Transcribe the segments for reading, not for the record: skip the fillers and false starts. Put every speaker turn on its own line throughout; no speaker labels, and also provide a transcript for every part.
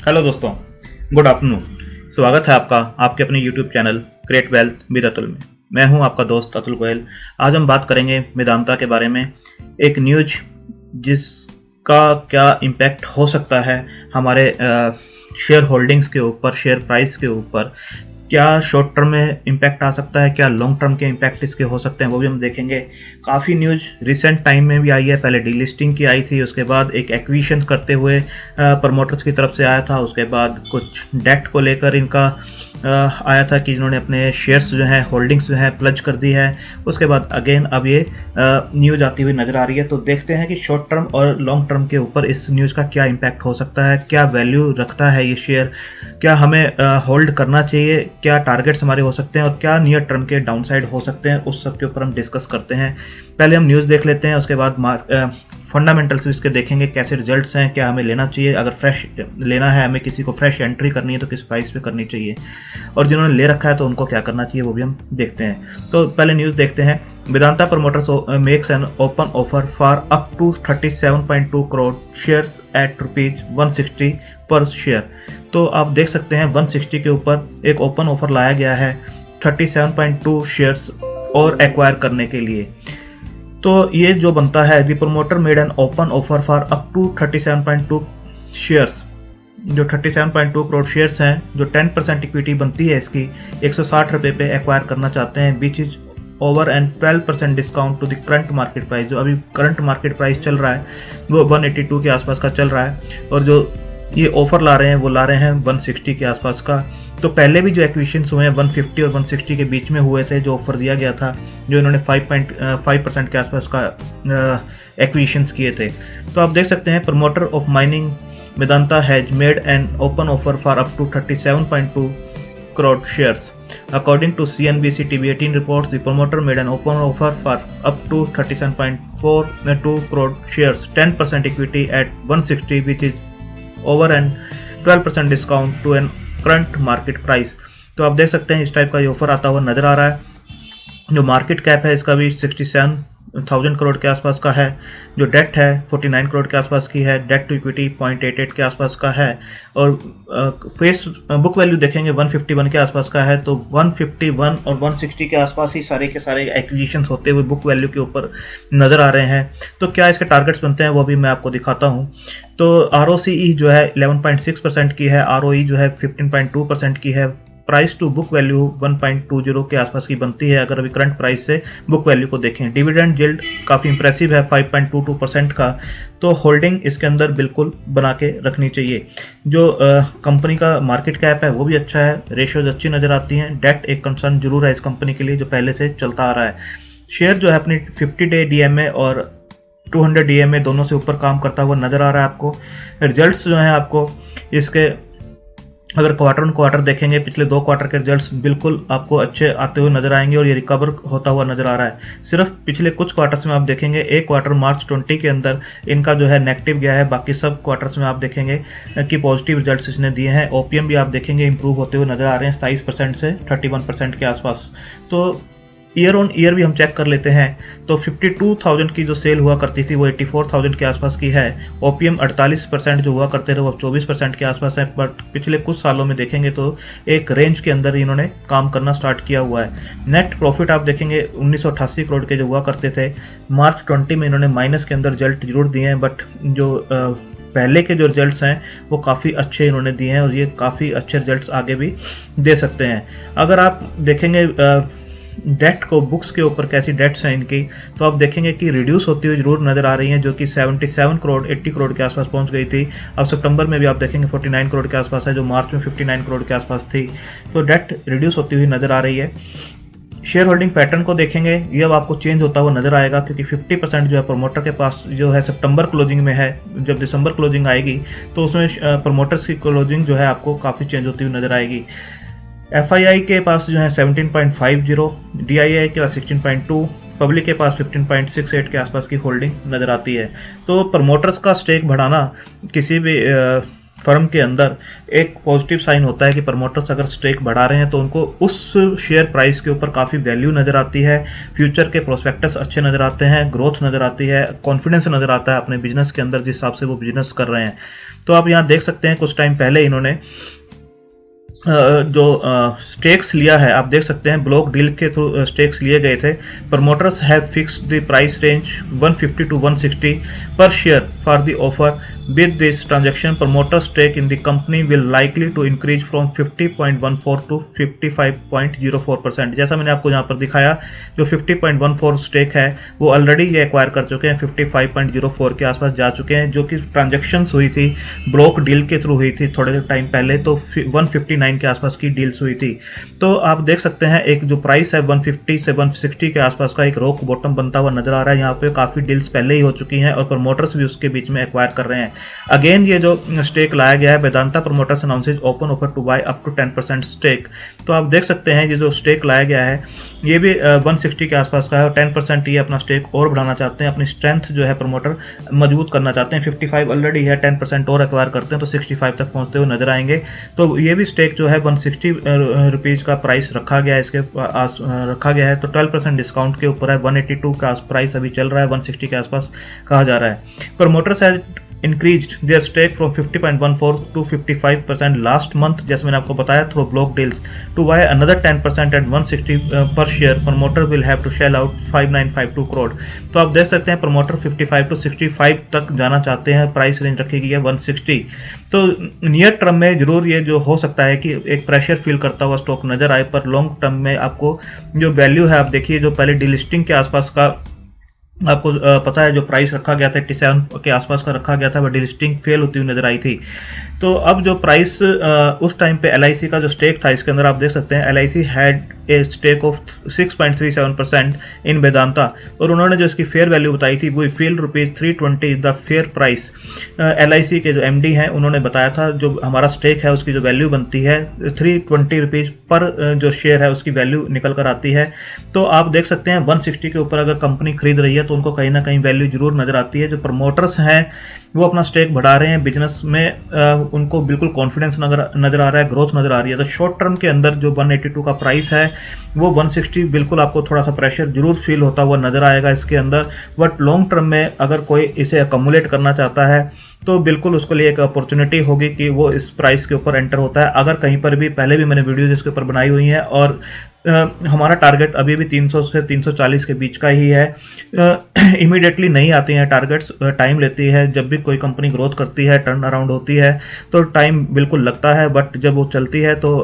Hello दोस्तों, good afternoon. स्वागत है आपका आपके अपने YouTube channel create wealth with Atul में। मैं हूं आपका दोस्त अतुल गोयल। आज हम बात करेंगे वेदांता के बारे में, एक न्यूज जिसका क्या इम्पैक्ट हो सकता है हमारे शेयर होल्डिंग्स के ऊपर, शेयर प्राइस के ऊपर। क्या शॉर्ट टर्म में इम्पैक्ट आ सकता है, क्या लॉन्ग टर्म के इम्पैक्ट इसके हो सकते हैं, वो भी हम देखेंगे। काफ़ी न्यूज रिसेंट टाइम में भी आई है। पहले डीलिस्टिंग की आई थी, उसके बाद एक एक्विजिशन करते हुए प्रमोटर्स की तरफ से आया था, उसके बाद कुछ डेट को लेकर इनका आया था कि इन्होंने अपने शेयर्स जो हैं, होल्डिंग्स जो हैं प्लज कर दी है। उसके बाद अगेन अब ये न्यूज आती हुई नज़र आ रही है। तो देखते हैं कि शॉर्ट टर्म और लॉन्ग टर्म के ऊपर इस न्यूज़ का क्या इम्पैक्ट हो सकता है, क्या वैल्यू रखता है ये शेयर, क्या हमें होल्ड करना चाहिए, क्या टारगेट्स हमारे हो सकते हैं और क्या नियर टर्म के डाउनसाइड हो सकते हैं, उस सब के ऊपर हम डिस्कस करते हैं। पहले हम न्यूज़ देख लेते हैं, उसके बाद फंडामेंटल्स भी इसके देखेंगे, कैसे रिजल्ट्स हैं, क्या हमें लेना चाहिए, अगर फ्रेश लेना है, हमें किसी को फ्रेश एंट्री करनी है तो किस प्राइस पे करनी चाहिए, और जिन्होंने ले रखा है तो उनको क्या करना चाहिए, वो भी हम देखते हैं। तो पहले न्यूज़ देखते हैं। Vedanta promoters makes an open offer for up to 37.2 crore shares at ₹160 per share. तो आप देख सकते हैं 160 के ऊपर एक ओपन ऑफर लाया गया है 37.2 शेयर्स और एक्वायर करने के लिए। तो ये जो बनता है, the promoter made an open offer for up to 37.2 shares, जो 37.2 करोड़ शेयर्स हैं, जो 10% इक्विटी बनती है इसकी, 160 रुपये पे एक्वायर करना चाहते हैं, which is over and 12% discount to the current market price. जो अभी करंट मार्केट प्राइस चल रहा है वो 182 के आसपास का चल रहा है, और जो ये ऑफर ला रहे हैं वो ला रहे हैं 160 के आसपास का। तो पहले भी जो एक्विजिशंस हुए हैं 150 और 160 के बीच में हुए थे, जो ऑफर दिया गया था, जो इन्होंने 5% के आसपास का एक्विजिशंस किए थे। तो आप देख सकते हैं promoter of mining Vedanta has made an open offer for up to 37.2 crore shares. According to CNBC TV18 reports, the promoter made an open offer for up to 37.42 crore shares, 10% equity at 160, which is over and 12% discount to an current market price. तो आप देख सकते हैं इस type का ये offer आता हुआ नज़र आ रहा है। जो मार्केट कैप है इसका भी 67,000 करोड़ के आसपास का है। जो डेट है 49 करोड़ के आसपास की है। डेट टू इक्विटी 0.88 के आसपास का है, और फेस बुक वैल्यू देखेंगे 151 के आसपास का है। तो 151 और 160 के आसपास ही सारे के सारे एक्विजिशंस होते हुए बुक वैल्यू के ऊपर नज़र आ रहे हैं। तो क्या इसके टारगेट्स बनते हैं वो भी मैं आपको दिखाता हूँ। तो ROCE जो है 11.6% की है, ROE जो है 15.2% की है, प्राइस टू बुक वैल्यू 1.20 के आसपास की बनती है अगर अभी करंट प्राइस से बुक वैल्यू को देखें। डिविडेंड यील्ड काफ़ी इंप्रेसिव है 5.22% का। तो होल्डिंग इसके अंदर बिल्कुल बना के रखनी चाहिए। जो कंपनी का मार्केट कैप है वो भी अच्छा है, रेशियोज अच्छी नज़र आती हैं। डेट एक कंसर्न जरूर है इस कंपनी के लिए, जो पहले से चलता आ रहा है। शेयर जो है अपनी 50 डे DMA और 200 DMA दोनों से ऊपर काम करता हुआ नज़र आ रहा है आपको। रिजल्ट्स जो हैं आपको इसके, अगर क्वार्टर ऑन क्वार्टर देखेंगे, पिछले 2 क्वार्टर के रिजल्ट्स बिल्कुल आपको अच्छे आते हुए नजर आएंगे और ये रिकवर होता हुआ नजर आ रहा है। सिर्फ पिछले कुछ क्वार्टर्स में आप देखेंगे, एक क्वार्टर मार्च 20 के अंदर इनका जो है नेगेटिव गया है, बाकी सब क्वार्टर्स में आप देखेंगे कि पॉजिटिव रिजल्ट्स इसने दिए हैं। OPM भी आप देखेंगे इंप्रूव होते हुए नजर आ रहे हैं 27% से 31% के आसपास। तो ईयर ऑन ईयर भी हम चेक कर लेते हैं तो 52,000 की जो सेल हुआ करती थी वो 84,000 के आसपास की है। OPM 48% जो हुआ करते थे वो 24% के आसपास है। बट पिछले कुछ सालों में देखेंगे तो एक रेंज के अंदर इन्होंने काम करना स्टार्ट किया हुआ है। नेट प्रॉफिट आप देखेंगे 1988 करोड़ के जो हुआ करते थे, मार्च 20 में इन्होंने माइनस के अंदर रिजल्ट जरूर दिए हैं, बट जो पहले के जो रिजल्ट्स हैं वो काफ़ी अच्छे इन्होंने दिए हैं और ये काफ़ी अच्छे रिजल्ट्स आगे भी दे सकते हैं। अगर आप देखेंगे डेट को, बुक्स के ऊपर कैसी डेट्स हैं इनकी, तो आप देखेंगे कि रिड्यूस होती हुई जरूर नज़र आ रही हैं, जो कि 77 करोड़ 80 करोड़ के आसपास पहुंच गई थी। अब सितंबर में भी आप देखेंगे 49 करोड़ के आसपास है, जो मार्च में 59 करोड़ के आसपास थी। तो डेट रिड्यूस होती हुई नज़र आ रही है। शेयर होल्डिंग पैटर्न को देखेंगे, ये अब आपको चेंज होता हुआ नज़र आएगा, क्योंकि 50% जो है प्रमोटर के पास जो है सितंबर क्लोजिंग में है। जब दिसंबर क्लोजिंग आएगी तो उसमें प्रमोटर्स की क्लोजिंग जो है आपको काफ़ी चेंज होती हुई नज़र आएगी। FII के पास जो है 17.50, DII के पास 16.2, पब्लिक के पास 15.68 के आसपास की होल्डिंग नज़र आती है। तो प्रमोटर्स का स्टेक बढ़ाना किसी भी फर्म के अंदर एक पॉजिटिव साइन होता है कि प्रमोटर्स अगर स्टेक बढ़ा रहे हैं तो उनको उस शेयर प्राइस के ऊपर काफ़ी वैल्यू नज़र आती है, फ्यूचर के प्रोस्पेक्टस अच्छे नज़र आते हैं, ग्रोथ नज़र आती है, कॉन्फिडेंस नज़र आता है अपने बिजनेस के अंदर जिस हिसाब से वो बिजनेस कर रहे हैं। तो आप यहाँ देख सकते हैं कुछ टाइम पहले इन्होंने जो स्टेक्स लिया है, आप देख सकते हैं ब्लॉक डील के थ्रू स्टेक्स लिए गए थे। Promoters have fixed the price range 150 to 160 per share for the offer. With this transaction promoter stake in the company will likely to increase from 50.14 to 55.04%। जैसा मैंने आपको यहाँ पर दिखाया, जो 50.14 स्टेक है वो ऑलरेडी ये एक्वायर कर चुके हैं, 55.04 के आसपास जा चुके हैं, जो कि ट्रांजेक्शन्स हुई थी ब्लॉक डील के थ्रू हुई थी थोड़े टाइम पहले, तो 159 के आसपास की डील्स हुई थी। तो आप देख सकते हैं एक जो प्राइस है 150 से 160 के आसपास का एक रॉक बॉटम बनता हुआ नजर आ रहा है। यहाँ पे काफ़ी डील्स पहले ही हो चुकी हैं और प्रमोटर्स भी उसके बीच में एक्वायर कर रहे हैं। अगेन ये जो स्टेक लाया गया है, Vedanta promoters announces open offer to buy up to 10% stake. तो आप देख सकते हैं ये जो स्टेक लाया गया है ये भी 160 के आसपास का है और 10% ये अपना स्टेक और बढ़ाना चाहते हैं, अपनी स्ट्रेंथ जो है प्रमोटर मजबूत करना चाहते हैं। 55 ऑलरेडी है, 10% और एक्वायर करते हैं तो 65 तक पहुंचते हुए नजर आएंगे। तो ये भी स्टेक जो है 160 रुपीज़ का प्राइस रखा गया है, इसके रखा गया है, तो 12% डिस्काउंट के ऊपर है। 182 का प्राइस अभी चल रहा है, 160 के आसपास कहा जा रहा है। Promoters has increased their stake from 50.14 to 55% last month, जैसे मैंने आपको बताया, through block deals to buy another 10% at 160 per share. Promoter will have to shell out 5952 crore. तो आप देख सकते हैं प्रमोटर 55 to 65 तक जाना चाहते हैं, प्राइस रेंज रखी गई है 160। तो नियर टर्म में जरूर ये जो हो सकता है कि एक प्रेशर फील करता हुआ स्टॉक नजर आए, पर लॉन्ग टर्म में आपको जो वैल्यू है, आप देखिए जो पहले डीलिस्टिंग के आसपास का आपको पता है जो प्राइस रखा गया था 87 के आसपास का रखा गया था, वह डिलिस्टिंग फेल होती हुई नजर आई थी। तो अब जो प्राइस उस टाइम पे LIC का जो स्टेक था, इसके अंदर आप देख सकते हैं LIC had a stake of 6.37% in Vedanta, और उन्होंने जो इसकी फेयर वैल्यू बताई थी वो फील ₹320 द फेयर प्राइस। LIC के जो MD हैं उन्होंने बताया था जो हमारा स्टेक है उसकी जो वैल्यू बनती है 320 रुपीज़ पर जो शेयर है उसकी वैल्यू निकल कर आती है। तो आप देख सकते हैं 160 के ऊपर अगर कंपनी खरीद रही है तो उनको कहीं ना कहीं वैल्यू जरूर नजर आती है। जो प्रमोटर्स हैं वो अपना स्टेक बढ़ा रहे हैं बिजनेस में, उनको बिल्कुल कॉन्फिडेंस नजर आ रहा है, ग्रोथ नजर आ रही है। तो शॉर्ट टर्म के अंदर जो 182 का प्राइस है वो 160 बिल्कुल आपको थोड़ा सा प्रेशर जरूर फील होता हुआ नजर आएगा इसके अंदर। बट लॉन्ग टर्म में अगर कोई इसे अकोमुलेट करना चाहता है तो बिल्कुल उसके लिए एक अपॉर्चुनिटी होगी कि वो इस प्राइस के ऊपर एंटर होता है। अगर कहीं पर भी पहले भी मैंने वीडियोज इसके ऊपर बनाई हुई हैं और हमारा टारगेट अभी भी 300 से 340 के बीच का ही है। इमीडिएटली नहीं आती हैं टारगेट्स, टाइम लेती है। जब भी कोई कंपनी ग्रोथ करती है, टर्न अराउंड होती है तो टाइम बिल्कुल लगता है, बट जब वो चलती है तो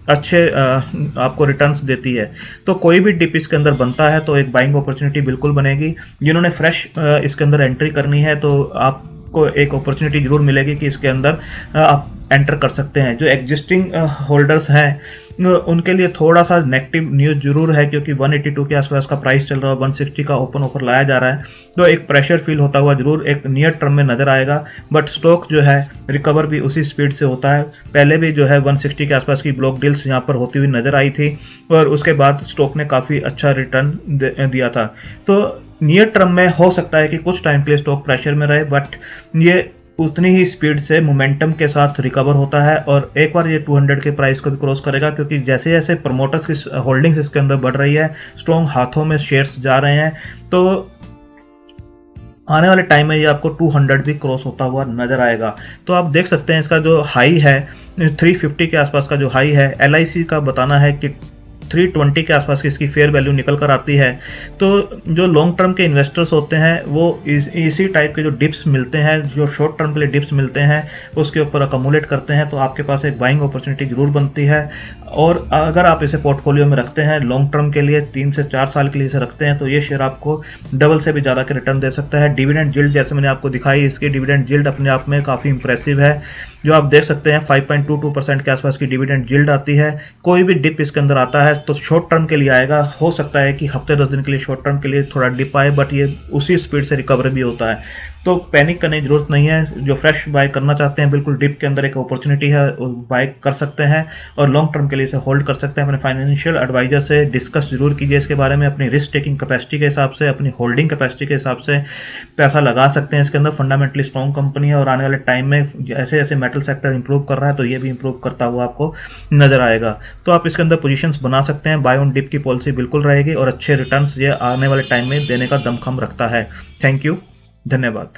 अच्छे आपको रिटर्न्स देती है। तो कोई भी डिप इसके अंदर बनता है तो एक बाइंग अपॉर्चुनिटी बिल्कुल बनेगी। जिन्होंने फ्रेश इसके अंदर एंट्री करनी है तो आपको एक अपॉर्चुनिटी जरूर मिलेगी कि इसके अंदर आप एंटर कर सकते हैं। जो एग्जिस्टिंग होल्डर्स हैं उनके लिए थोड़ा सा नेगेटिव न्यूज़ जरूर है, क्योंकि 182 के आसपास का प्राइस चल रहा है, 160 का ओपन ऑफर लाया जा रहा है, तो एक प्रेशर फील होता हुआ जरूर एक नियर टर्म में नजर आएगा। बट स्टॉक जो है रिकवर भी उसी स्पीड से होता है। पहले भी जो है 160 के आसपास की ब्लॉक डील्स यहाँ पर होती हुई नजर आई थी और उसके बाद स्टॉक ने काफ़ी अच्छा रिटर्न दिया था। तो नियर टर्म में हो सकता है कि कुछ टाइम के लिए स्टॉक प्रेशर में रहे, बट ये उतनी ही स्पीड से मोमेंटम के साथ रिकवर होता है और एक बार ये 200 के प्राइस को भी क्रॉस करेगा, क्योंकि जैसे जैसे प्रमोटर्स की होल्डिंग्स इसके अंदर बढ़ रही है, स्ट्रॉन्ग हाथों में शेयर्स जा रहे हैं, तो आने वाले टाइम में ये आपको 200 भी क्रॉस होता हुआ नजर आएगा। तो आप देख सकते हैं इसका जो हाई है 350 के आसपास का जो हाई है, LIC का बताना है कि 320 के आसपास की इसकी फेयर वैल्यू निकल कर आती है। तो जो लॉन्ग टर्म के इन्वेस्टर्स होते हैं वो इसी टाइप के जो डिप्स मिलते हैं, जो शॉर्ट टर्म के लिए डिप्स मिलते हैं, उसके ऊपर अकोमुलेट करते हैं, तो आपके पास एक बाइंग अपॉर्चुनिटी जरूर बनती है। और अगर आप इसे पोर्टफोलियो में रखते हैं लॉन्ग टर्म के लिए, 3 से 4 साल के लिए इसे रखते हैं, तो ये शेयर आपको डबल से भी ज़्यादा के रिटर्न दे सकता है। डिविडेंड यील्ड जैसे मैंने आपको दिखाई, इसकी डिविडेंड यील्ड अपने आप में काफ़ी इंप्रेसिव है, जो आप देख सकते हैं 5.22% के आसपास की डिविडेंड यील्ड आती है। कोई भी डिप इसके अंदर आता है तो शॉर्ट टर्म के लिए आएगा, हो सकता है कि हफ्ते 10 दिन के लिए शॉर्ट टर्म के लिए थोड़ा डिप आए, बट ये उसी स्पीड से रिकवर भी होता है। तो पैनिक करने की जरूरत नहीं है। जो फ्रेश बाय करना चाहते हैं, बिल्कुल डिप के अंदर एक अपॉर्चुनिटी है, बाय कर सकते हैं और लॉन्ग टर्म के लिए इसे होल्ड कर सकते हैं। अपने फाइनेंशियल एडवाइजर से डिस्कस जरूर कीजिए इसके बारे में। अपनी रिस्क टेकिंग कैपेसिटी के हिसाब से, अपनी होल्डिंग कैपेसिटी के हिसाब से पैसा लगा सकते हैं इसके अंदर। फंडामेंटली स्ट्रॉन्ग कंपनी है और आने वाले टाइम में जैसे जैसे मेटल सेक्टर इंप्रूव कर रहा है तो ये भी इंप्रूव करता हुआ आपको नजर आएगा। तो आप इसके अंदर पोजीशंस बना सकते हैं। बाय ऑन डिप की पॉलिसी बिल्कुल रहेगी और अच्छे रिटर्न्स ये आने वाले टाइम में देने का दमखम रखता है। थैंक यू, धन्यवाद।